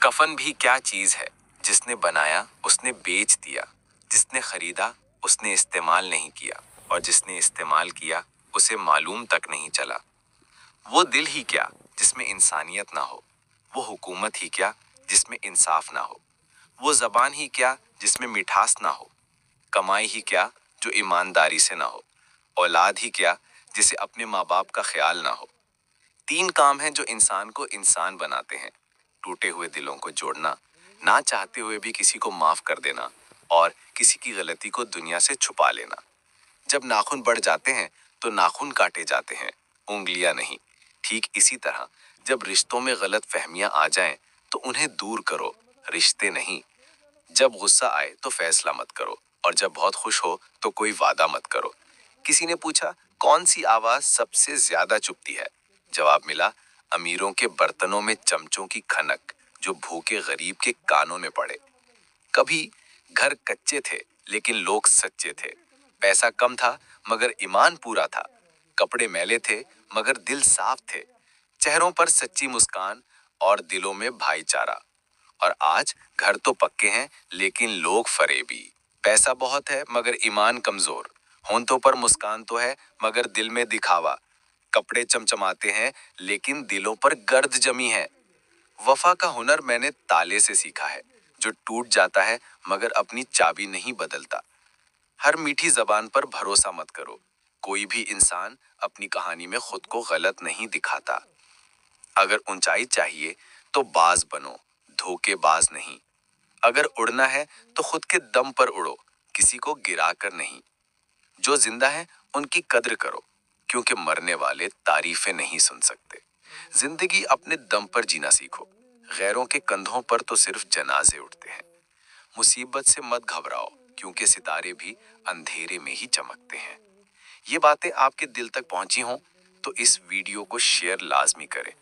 कफन भी क्या चीज है, जिसने बनाया उसने बेच दिया, जिसने खरीदा उसने इस्तेमाल नहीं किया, और जिसने इस्तेमाल किया उसे मालूम तक नहीं चला। वो दिल ही क्या जिसमें इंसानियत ना हो, वो हुकूमत ही क्या जिसमें इंसाफ ना हो, वो जबान ही क्या जिसमें मिठास ना हो, कमाई ही क्या जो ईमानदारी से ना हो, औलाद ही क्या जिसे अपने माँ बाप का ख्याल ना हो। तीन काम हैं जो इंसान को इंसान बनाते हैं: टूटे हुए दिलों को जोड़ना, ना चाहते हुए भी किसी को माफ कर देना, और किसी की गलती को दुनिया से छुपा लेना। जब नाखून बढ़ जाते हैं तो नाखून काटे जाते हैं, उंगलियां नहीं। ठीक इसी तरह जब रिश्तों में गलत फहमियां आ जाएं तो उन्हें दूर करो, रिश्ते नहीं। जब गुस्सा आए तो फैसला मत करो, और जब बहुत खुश हो तो कोई वादा मत करो। किसी ने पूछा, कौन सी आवाज सबसे ज्यादा चुभती है? जवाब मिला, अमीरों के बर्तनों में चमचों की खनक, जो भूखे गरीब के कानों में पड़े। कभी घर कच्चे थे लेकिन लोग सच्चे थे। पैसा कम था मगर ईमान पूरा था। कपड़े मैले थे मगर दिल साफ थे। चेहरों पर सच्ची मुस्कान और दिलों में भाईचारा। और आज घर तो पक्के हैं लेकिन लोग फरेबी। पैसा बहुत है मगर ईमान कमजोर। होंठों पर मुस्कान तो है मगर दिल में दिखावा। कपड़े चमचमाते हैं लेकिन दिलों पर गर्द जमी है। वफा का हुनर मैंने ताले से सीखा है, जो टूट जाता है मगर अपनी चाबी नहीं बदलता। हर मीठी जबान पर भरोसा मत करो। कोई भी इंसान अपनी कहानी में खुद को गलत नहीं दिखाता। अगर ऊंचाई चाहिए तो बाज बनो, धोखेबाज नहीं। अगर उड़ना है तो खुद के दम पर उड़ो, किसी को गिरा कर नहीं। जो जिंदा है उनकी कद्र करो, क्योंकि मरने वाले तारीफें नहीं सुन सकते। जिंदगी अपने दम पर जीना सीखो, गैरों के कंधों पर तो सिर्फ जनाजे उठते हैं। मुसीबत से मत घबराओ, क्योंकि सितारे भी अंधेरे में ही चमकते हैं। ये बातें आपके दिल तक पहुंची हों तो इस वीडियो को शेयर लाजमी करें